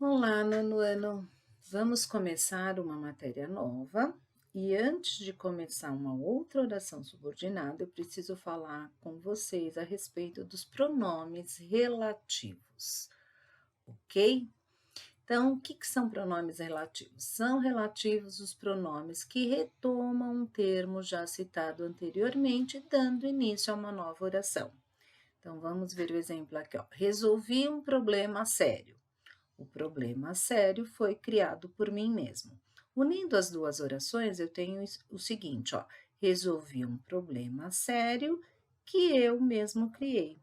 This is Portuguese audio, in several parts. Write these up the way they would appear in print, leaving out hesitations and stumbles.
Olá, nono ano. Vamos começar uma matéria nova e antes de começar uma outra oração subordinada, eu preciso falar com vocês a respeito dos pronomes relativos, ok? Então, o que são pronomes relativos? São relativos os pronomes que retomam um termo já citado anteriormente, dando início a uma nova oração. Então, vamos ver o exemplo aqui, ó. Resolvi um problema sério. O problema sério foi criado por mim mesmo. Unindo as duas orações, eu tenho o seguinte, ó: resolvi um problema sério que eu mesmo criei.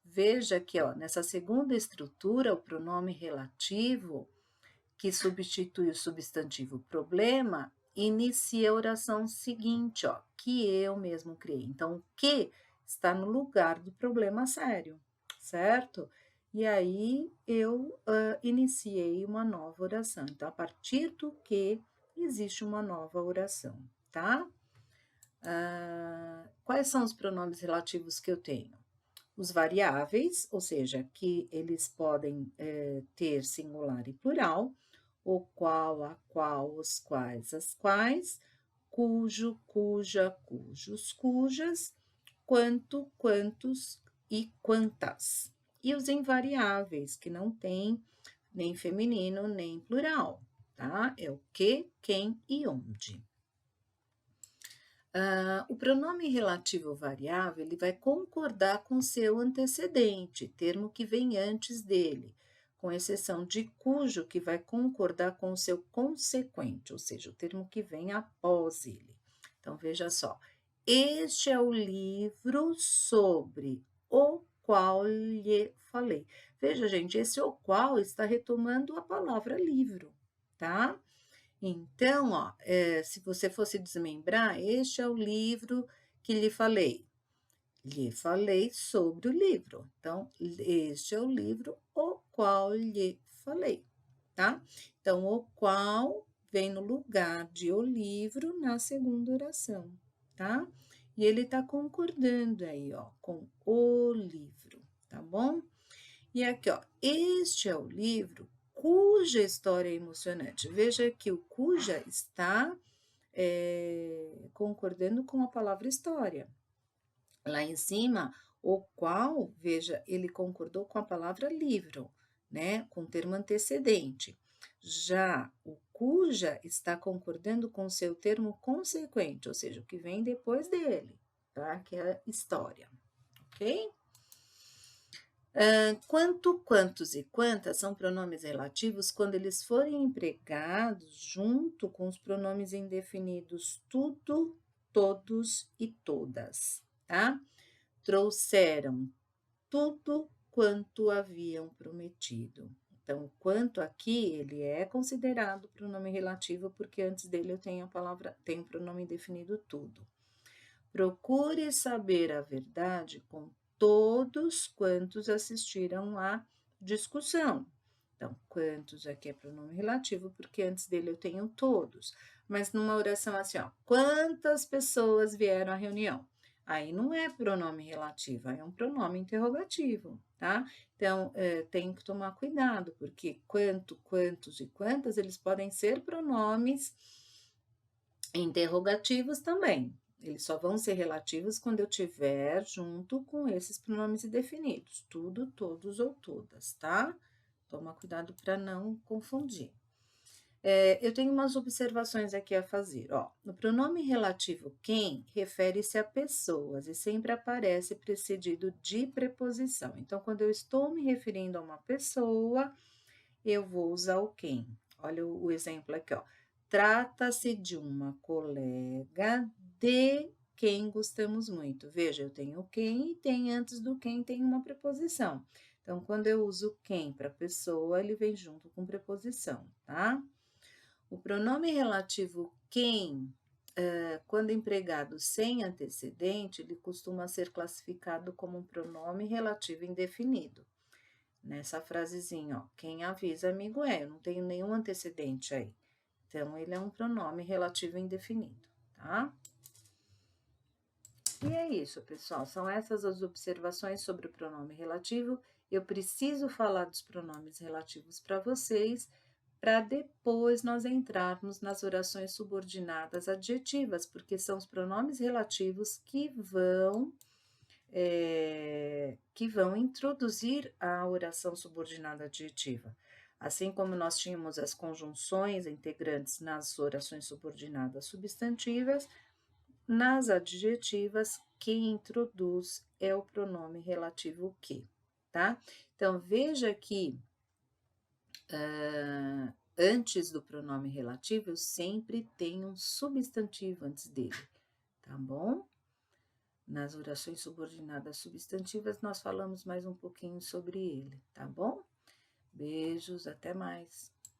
Veja que, ó, nessa segunda estrutura, o pronome relativo, que substitui o substantivo problema, inicia a oração seguinte, ó, que eu mesmo criei. Então, o que está no lugar do problema sério, certo? E aí eu iniciei uma nova oração. Então, a partir do que existe uma nova oração, tá? Quais são os pronomes relativos que eu tenho? Os variáveis, ou seja, que eles podem ter singular e plural, o qual, a qual, os quais, as quais, cujo, cuja, cujos, cujas, quanto, quantos e quantas. E os invariáveis, que não tem nem feminino nem plural, tá? É o que, quem e onde. O pronome relativo variável ele vai concordar com seu antecedente, termo que vem antes dele, com exceção de cujo, que vai concordar com o seu consequente, ou seja, o termo que vem após ele. Então, veja só. Este é o livro sobre o qual lhe falei. Veja, gente, esse o qual está retomando a palavra livro, tá? Então, ó, se você fosse desmembrar, este é o livro que lhe falei. Lhe falei sobre o livro. Então, este é o livro o qual lhe falei, tá? Então, o qual vem no lugar de o livro na segunda oração, tá? E ele tá concordando aí, ó, com o livro, tá bom? E aqui, ó, este é o livro cuja história é emocionante. Veja que o cuja está concordando com a palavra história. Lá em cima, o qual, veja, ele concordou com a palavra livro, né? Com o termo antecedente. Já o cuja está concordando com o seu termo consequente, ou seja, o que vem depois dele, tá? Que é a história, ok? Quanto, quantos e quantas são pronomes relativos quando eles forem empregados junto com os pronomes indefinidos tudo, todos e todas, tá? Trouxeram tudo quanto haviam prometido. Então, quanto aqui, ele é considerado pronome relativo porque antes dele eu tenho a palavra, tenho o pronome indefinido tudo. Procure saber a verdade com todos quantos assistiram à discussão. Então, quantos aqui é pronome relativo, porque antes dele eu tenho todos. Mas numa oração assim, ó, quantas pessoas vieram à reunião? Aí não é pronome relativo, é um pronome interrogativo, tá? Então, tem que tomar cuidado, porque quanto, quantos e quantas, eles podem ser pronomes interrogativos também. Eles só vão ser relativos quando eu tiver junto com esses pronomes indefinidos, tudo, todos ou todas, tá? Toma cuidado para não confundir. Eu tenho umas observações aqui a fazer, ó. No pronome relativo quem refere-se a pessoas e sempre aparece precedido de preposição. Então, quando eu estou me referindo a uma pessoa, eu vou usar o quem. Olha o exemplo aqui, ó. Trata-se de uma colega de quem gostamos muito. Veja, eu tenho quem e tem antes do quem tem uma preposição. Então, quando eu uso quem para pessoa, ele vem junto com preposição, tá? O pronome relativo quem, quando empregado sem antecedente, ele costuma ser classificado como um pronome relativo indefinido. Nessa frasezinha, ó, quem avisa amigo é, eu não tenho nenhum antecedente aí. Então, ele é um pronome relativo indefinido, tá? E é isso, pessoal. São essas as observações sobre o pronome relativo. eu preciso falar dos pronomes relativos para vocês, para depois nós entrarmos nas orações subordinadas adjetivas, porque são os pronomes relativos que vão introduzir a oração subordinada adjetiva. Assim como nós tínhamos as conjunções integrantes nas orações subordinadas substantivas, nas adjetivas, quem introduz é o pronome relativo que, tá? Então, veja que antes do pronome relativo, eu sempre tenho um substantivo antes dele, tá bom? Nas orações subordinadas substantivas, nós falamos mais um pouquinho sobre ele, tá bom? Beijos, até mais.